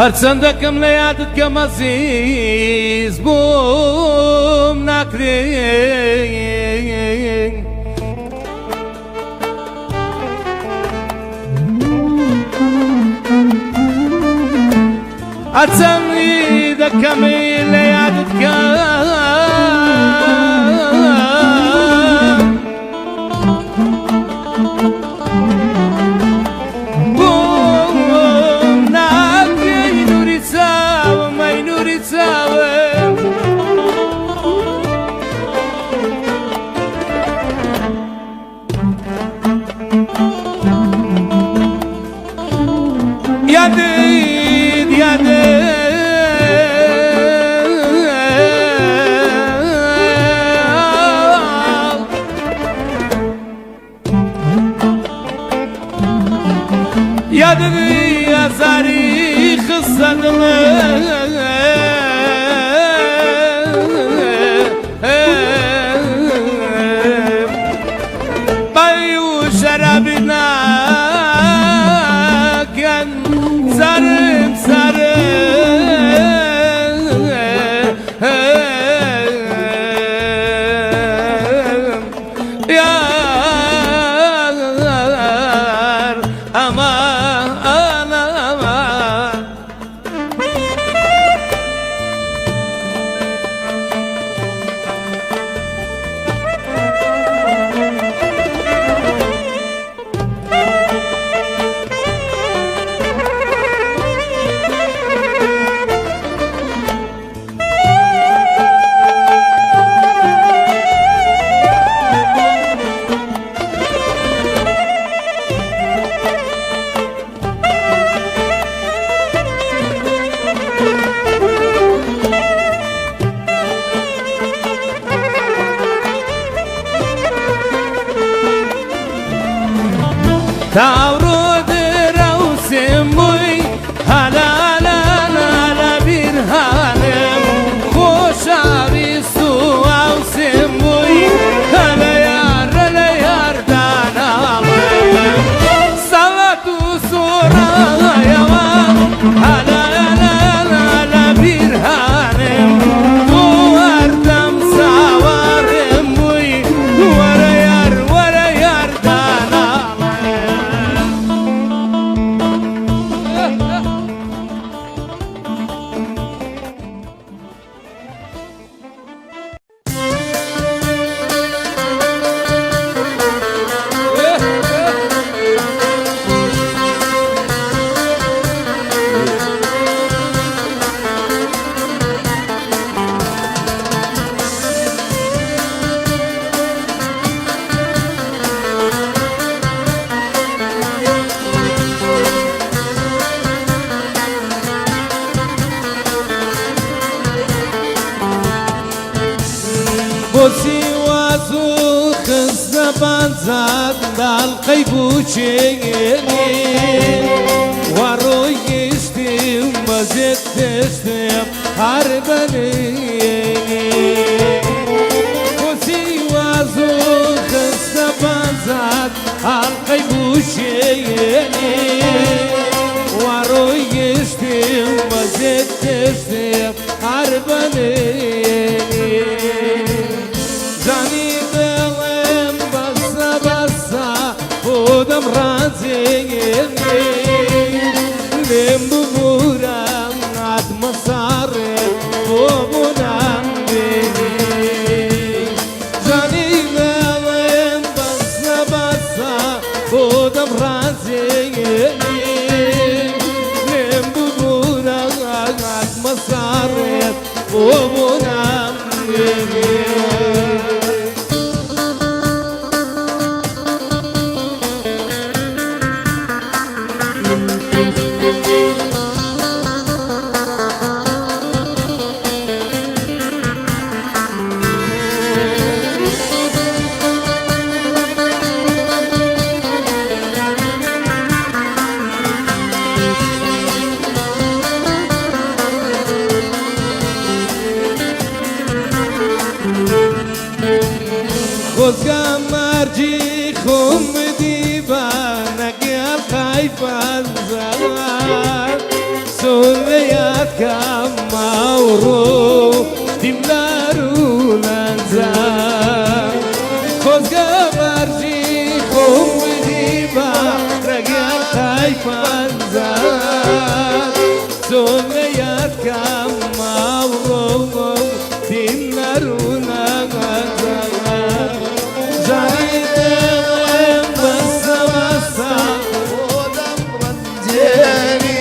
هەرچەندەکەم لە یادت کەم ئەزیز بووم ناکرێن هەرچەندی دەکەمی لە یادت کەم یادی ازاری خستدله بایو شرابی نکن سرم یار اما تاورود روسم بوی هلا لا لا بیرهانم خوشاوی سو اوسم بوی هلا یار دانم سالتو سورایوام هلا لا بیرهانم تو اردم سوارم بوی ورا یار دانم بوسی وازو خزن بانزاد دال قیبوچینی واروی گشتیم بزید دشتیم هر بنینی بوسی وازو خزن بانزاد دال قیبوچینی واروی گشتیم بزید دشتیم هر بنینی جانی دلم بسا بودم رازیگی لیم ببورم ناد مساره بودم بیگی جانی دلم بسا بودم رازیگی لیم ببورم ناد مساره بودم بیگی خۆزگام مارجی خۆم بدیبە نەگەڵ قایفان زەوە سۆ yakam mauro dimlaru lanza Kozga marji khum diba ragan tay panza Zone yakam mauro dimlaru lanza Zahide basa basa odam ranjeri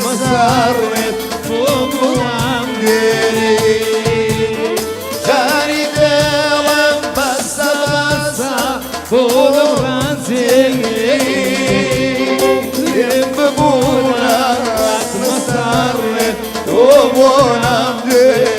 Masaret Foguam Geri Cari dalam basa-basa Foguam Ranzeri Yang berbulan Masaret Foguam Geri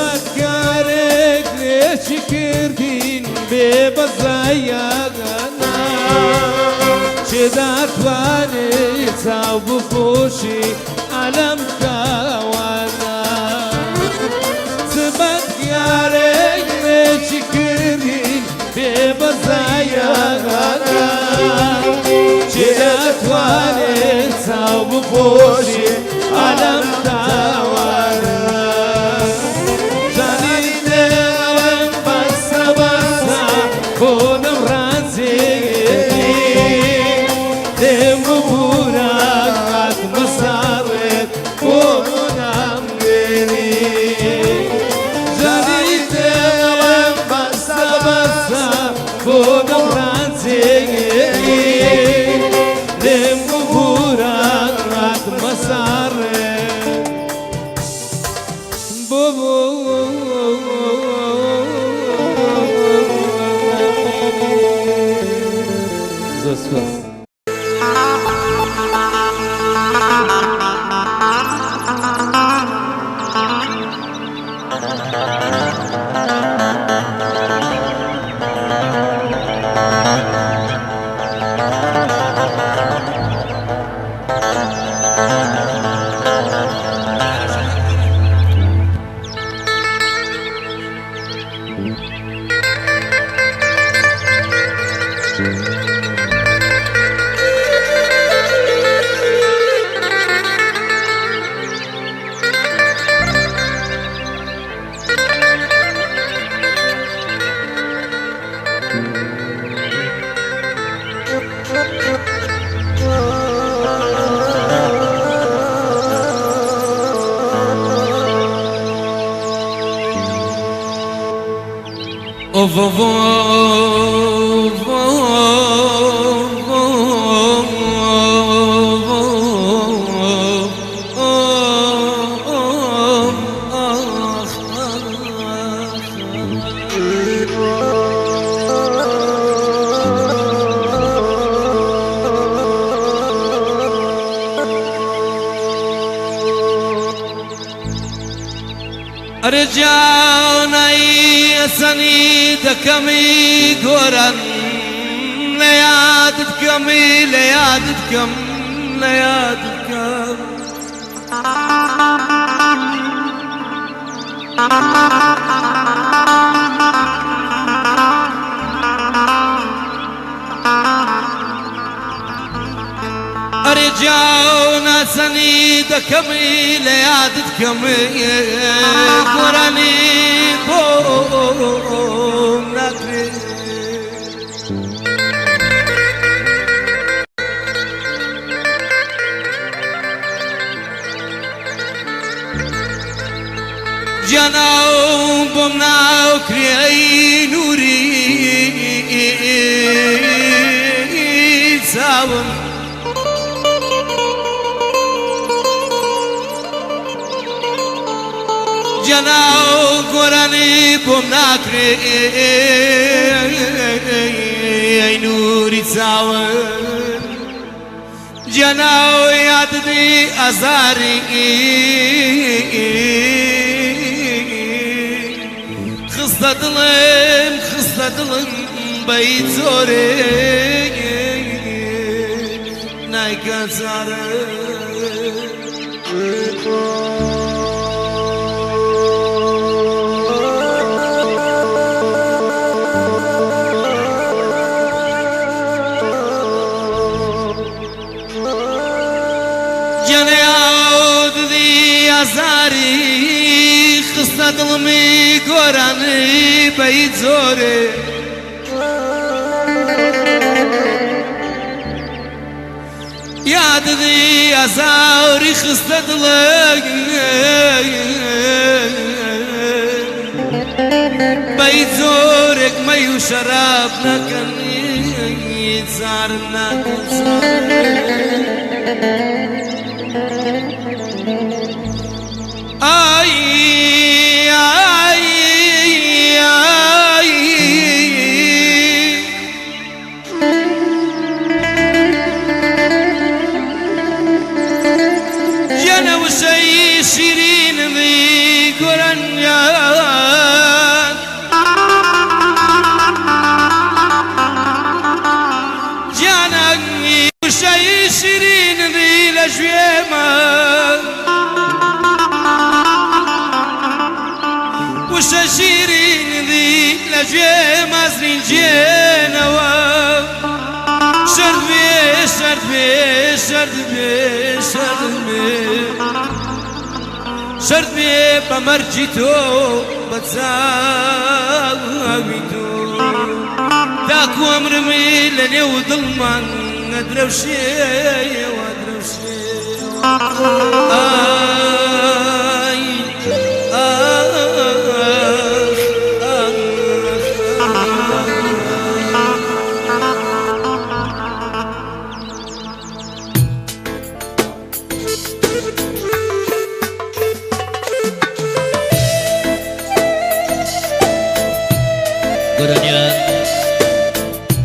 Zbatkarek lechikirdin bebazayagana Chedatwane tsabu khoshi alam kawana Zbatkarek lechikirdin bebazayagana Chedatwane tsabu khoshi alam kawana Kodam ranzeri Demu burak masaret Kodam geri Jadi devam basa basa Kodam ranzeri Demu burak masaret Został. رجعوني سنيد كمي قرن ليادتكم ليادتكم ليادتكم رجعونا سنيد كمي ليادتكم قرني بوم نكري جناو بمناو كري نوري ساوم جناو قراني بمناكري أي نوري تساون جناو يعدني أزاري خصلة ظلم بيت زوري نايكا زاري زاري خصنا ظلمي قراني بيت زوري يا ددي يا زاري خصنا ظلمي بيت زورك ما يشربنا كان يتزارنا ay ay ay جانا وشي شيرين ذي قرن يا جانا وشي شيرين ذي لجويما وشاشيرين ذي لجوي مازرين جينوا شرد بي شرد بي شرد بي شرد بي شرد بي بمرجيتو بتساويتو داكو امر ميلني وظلمان ندروشي ودروشي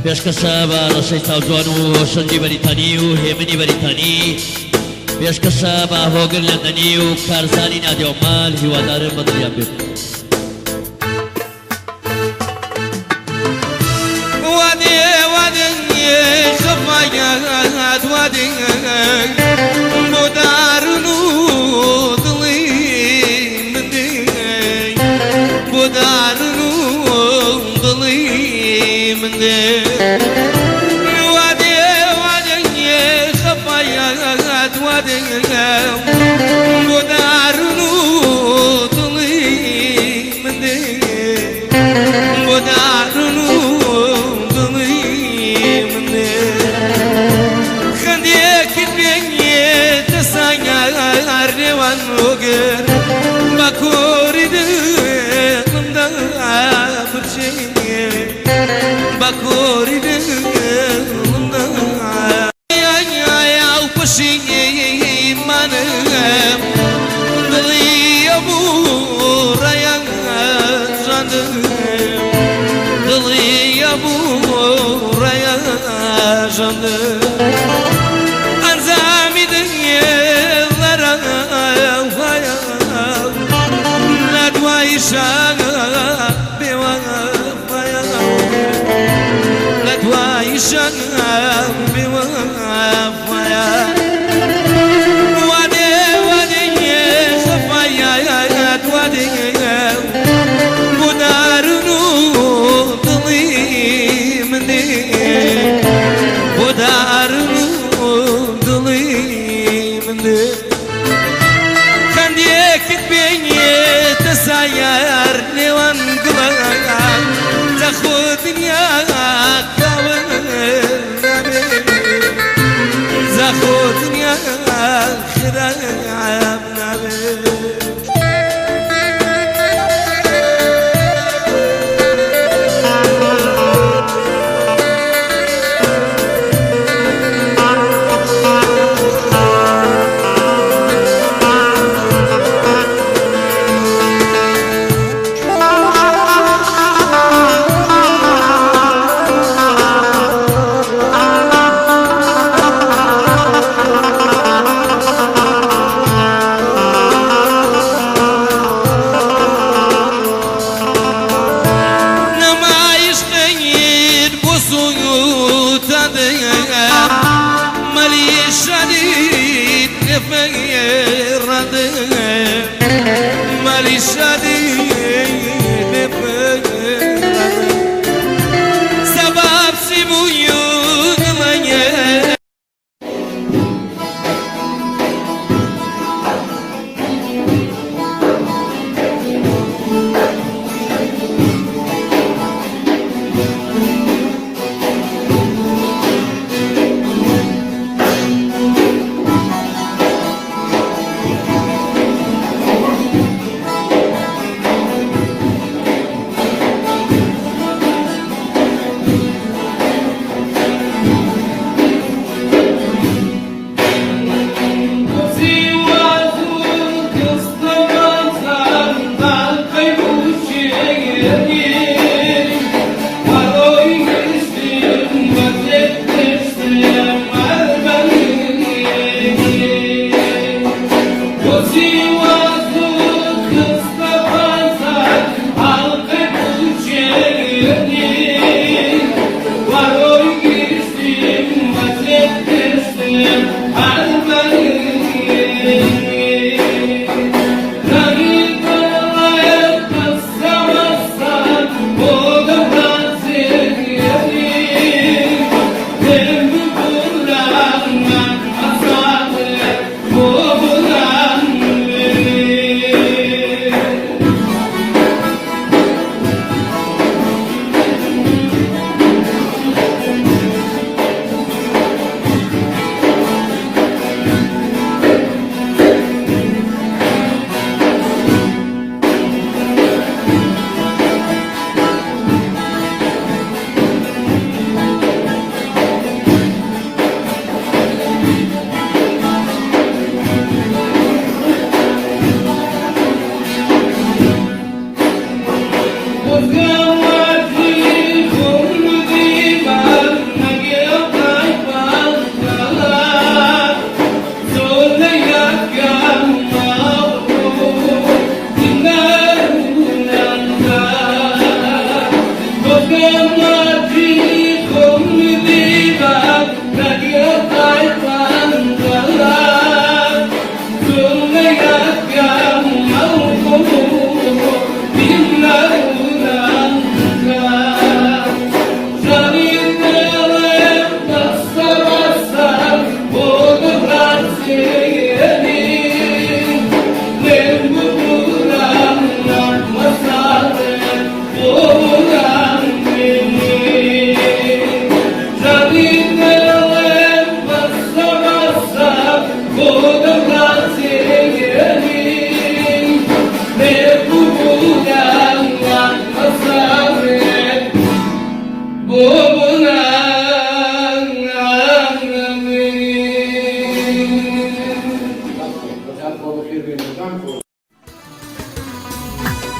بيشكسا برسي تاوزوانو شنجي بريتانيو هيمني بريتاني بيشكسا هوغر لندنيو كارزاني نادي عمال هوادار مدريان بيت وادي وادي خفايات وادي مدارنو ضلي من دي مدارنو ضلي من دي مدارنو ضلي من دي مدارنو ضلي من دي خنديك الدنيا تسانيار نيوان وقر باكوري دمدا برشي باكوري دمدا يا وبشي منام ضلي ابو ريان جندم ضلي ابو ريان جندم انزامي دنيا ضرا ويا لا دوايشا بوفايا لا دوايشا بوفايا تساير شادي سبب سيبويون منيه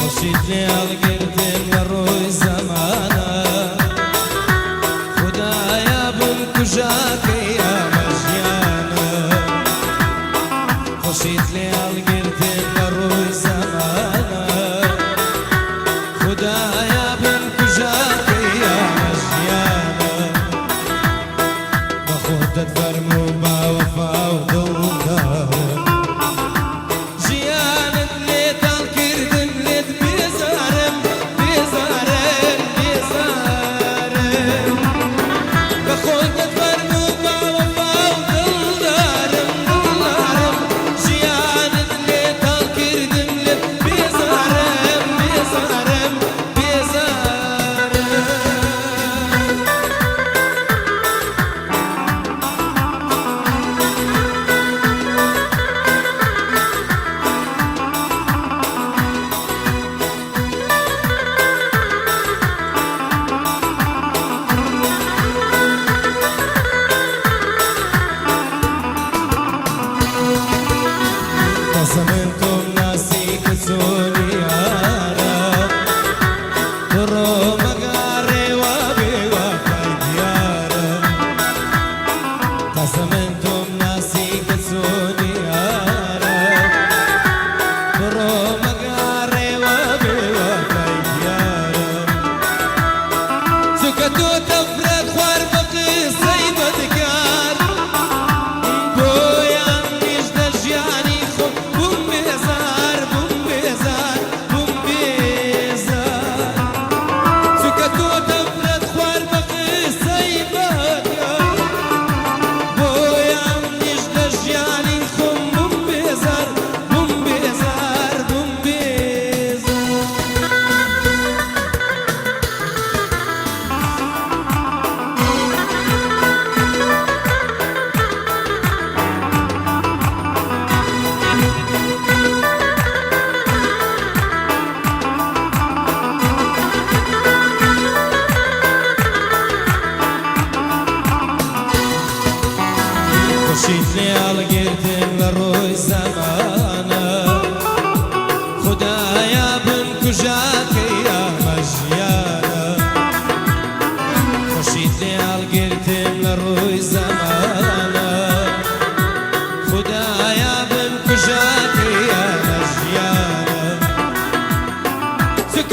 خشيت لي القردين وروي زمانه خدايا بنكجاك يا مجيانه خشيت لي القردين وروي زمانه خدايا بنكجاك يا مجيانه بخدت فرمو بوفا ودودار خودت فرمو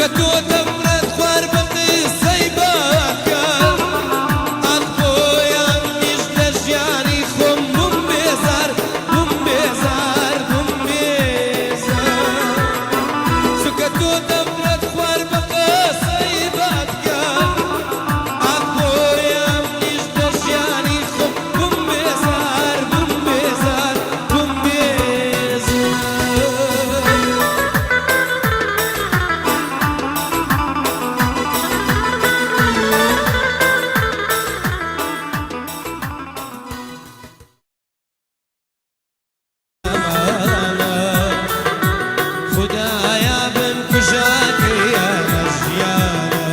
چونکە تۆ دەبرێت خوار بە قسەی باکە ئەم بۆیان نیش لە ژیانی خۆم بووم بێزار بووم بێزار بووم بێزار چونکە تۆ دەبرێت خوار بە قسەی باکە ئەم بۆیان نیش لە ژیانی خۆم بووم بێزار بووم بێزار بووم بێزار خدایا بن کژاکەیە لە ژیانە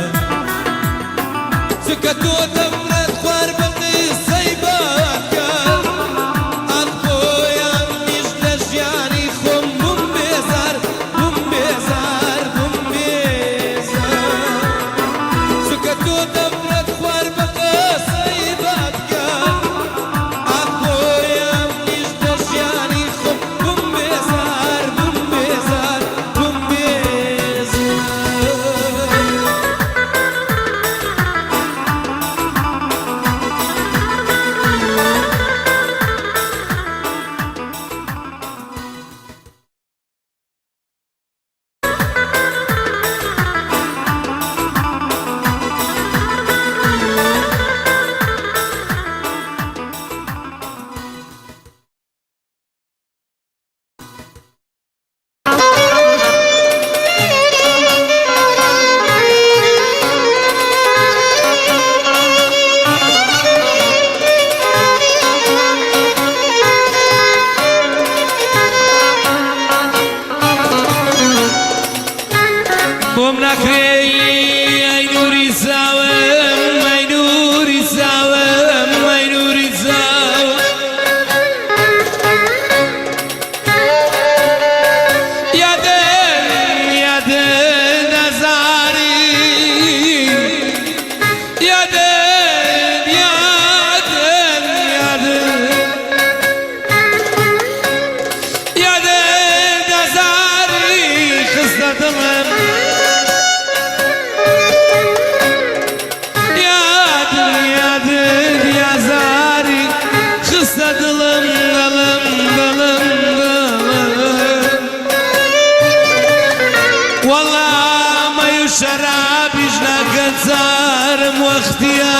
چونکە تۆ دەبرێت خوار بە قسەی باکە ئەم بۆیان نیش لە ژیانی خۆم بووم بێزار بووم بێزار بووم بێزار چونکە تۆ دەبرێت خوار بە قسەی باکە ئەم بۆیان نیش لە ژیانی خۆم بووم بێزار بووم بێزار بووم بێزار بۆم ناکرێی ئەی نووری زاوم ئەی نووری زاوم ئەی نووری زاوم یادن یادن نەزاری یادن یادن یادن یادن نەزاری خستە دڵم دڵم دڵم دڵم دڵم وەڵا مەی و شەرابیش ناکەن جارم وەختیە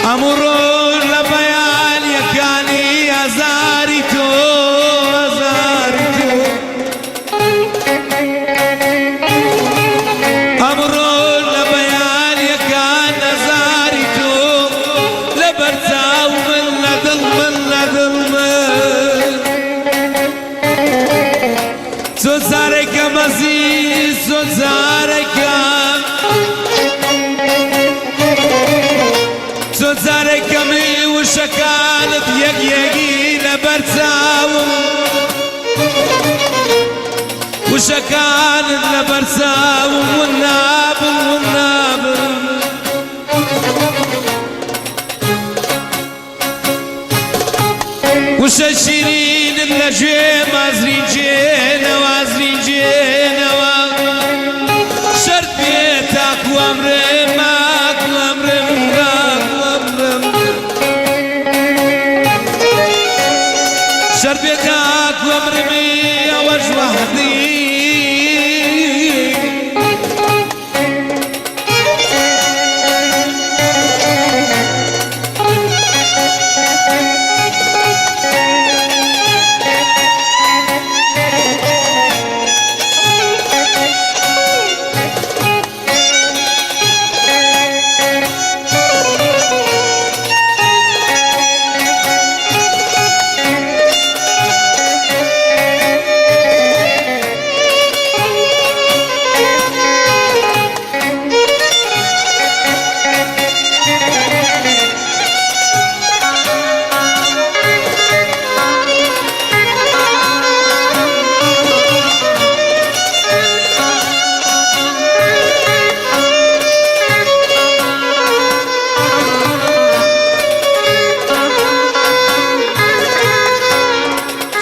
هەموو ڕۆژ لە بەیانیەکانی ئازار لبرساوم وشكانت لبرساوم والنابم والنابم وششيرين اللجيم عزرين جينا وعزرين جينا شرط بيتك وامرمك وامرمك وامرمك شرط بيتك وامرمي وجه وحدي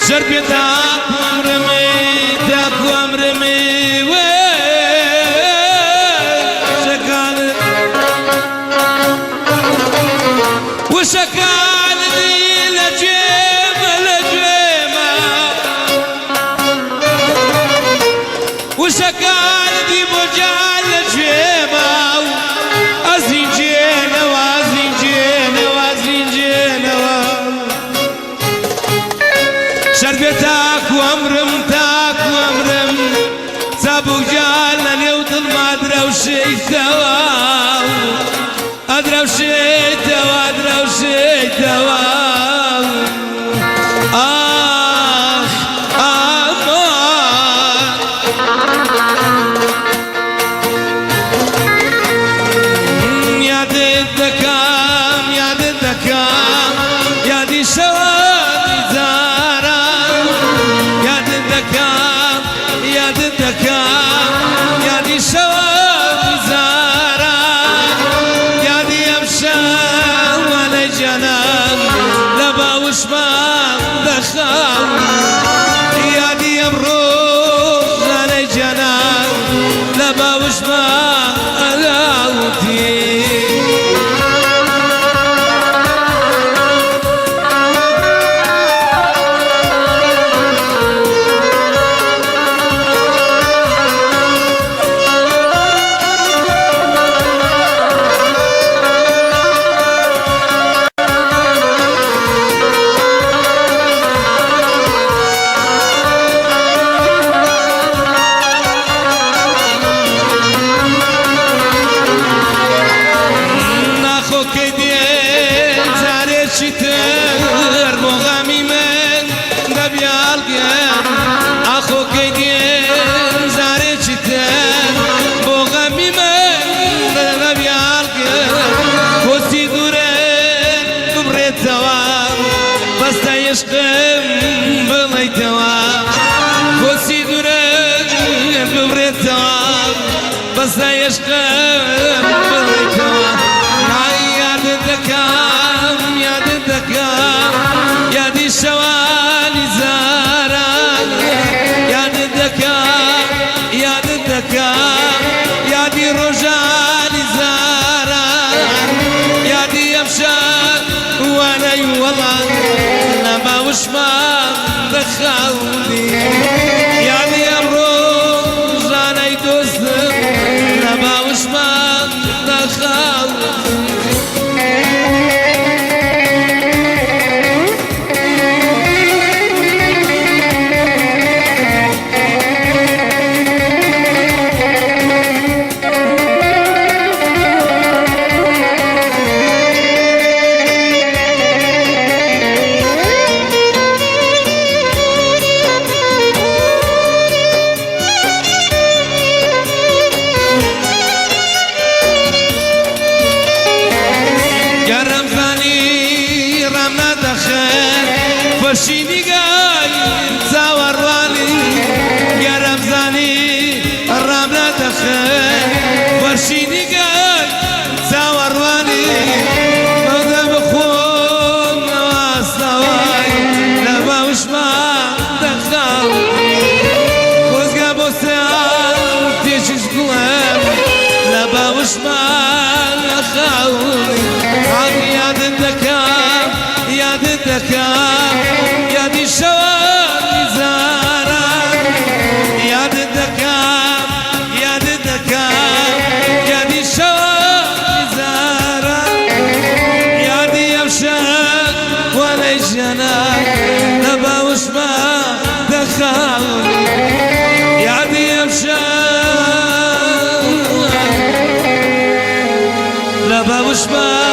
شربي داك وامرمي داك وامرمي وشكالت وشكالت لجيمة لجيمة وشكالت بوجال لجيمة أزين جينا وأزين جينا وأزين جينا شربتك وامرمتك وامرم سابو جالنا نيوطن ما ادروا شي توا ادروا شي توا ادروا شي توا يا دي الذكام يا دي الذكام يا دي شوادي زارة يا دي الذكام يا دي الذكام يا دي شوادي زارة يا دي أمشان ولا جنان لبا وشمال دخاو يا دي أمروز ولا جنان لبا وشمال أغاوتي شتر بغامي من دبيال قيام أخو كدين زاري شتر بغامي من دبيال قيام كوسي دورين ببريت توام بس تيشقم بلي توام كوسي دورين ببريت توام بس تيشقم بلي توام عياد الذكام يا دي الذكام يا دي الشوالي زارة يا دي الذكام يا دي الذكام يا دي رجالي زارة يا دي أمشان وانا والله نبا وشمال دخاولي يا دي أمروز انا يدوسن نبا وشمال دخاولي فرشيني قاي زاورواني يا رمزاني الرملة تخيل فرشيني قاي زاورواني ماذا بخون واصلواي لما وش ما دخل وزقا بوسيان تيشش قلم لما وش ما دخل عقي ياد الذكاء ياد الذكاء ياد الشوارع زارة ياد الذكاء ياد الذكاء ياد الشوارع زارة ياد يمشاك ولا يجناك نبا وش ما دخل ياد يمشاك نبا وش ما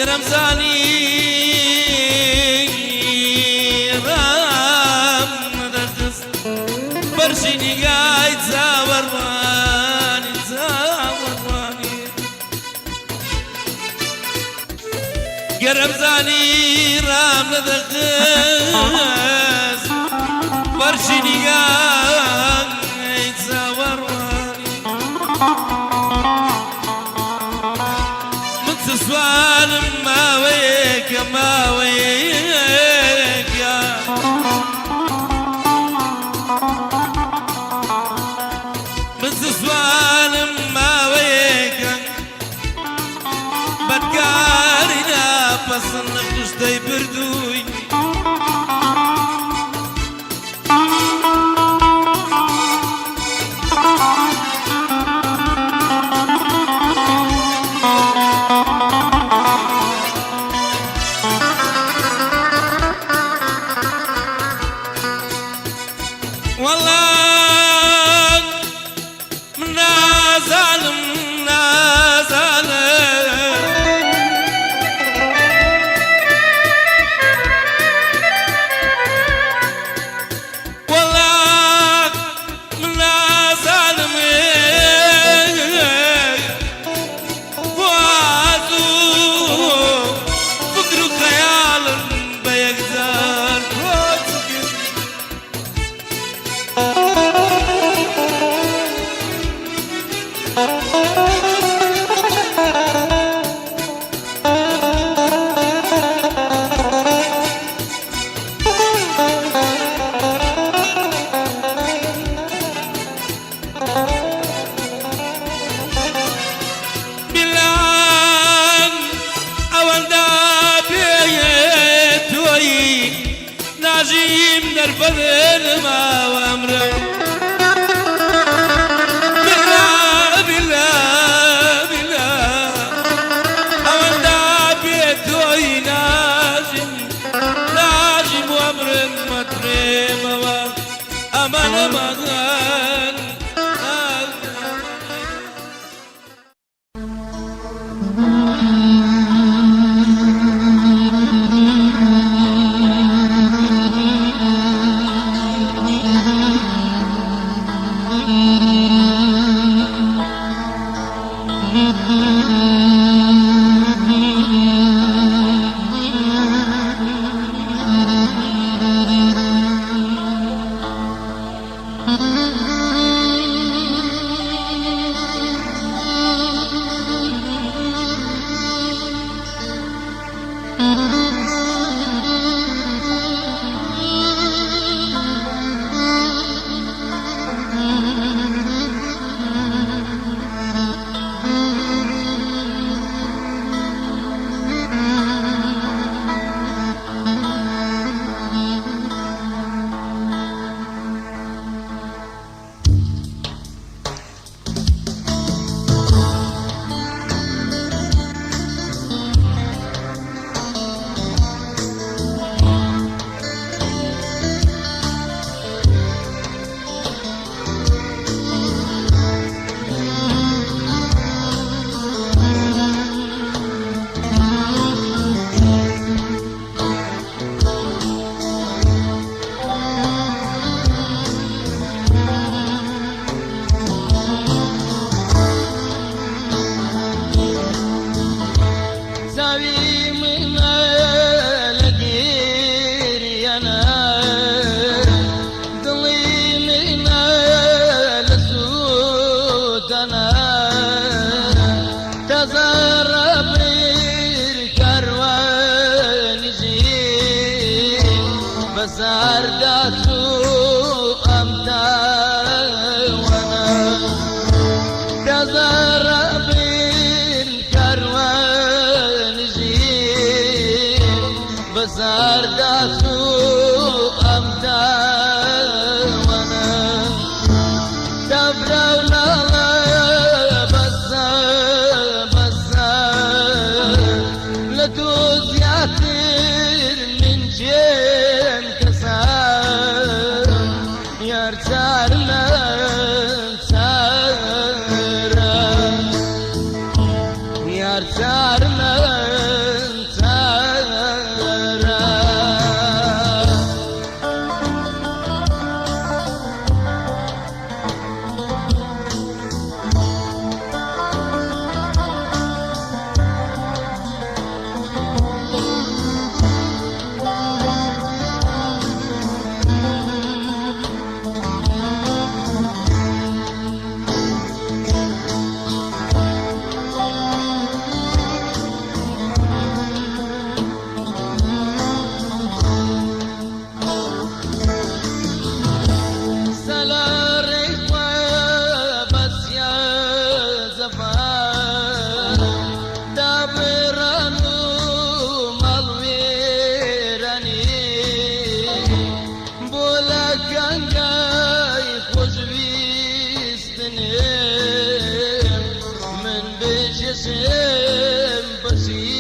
رمزاني رام دردست برشيني قايد زاورواني زاورواني يا رمزاني رام دردست برشيني قايد زاورواني سوال ما ويك ما ويك يا بس سوال ما ويك بدكارنا بس نخدش داي بردوي والله من ظالم والله من ظالم فؤاده فكره خيال بيقدر ناجيم در بدن ما وامره بالله بالله بالله أولدا بيتوي ناجم ناجم وامر مطرم أمان مغان Yar sarma جسم بسی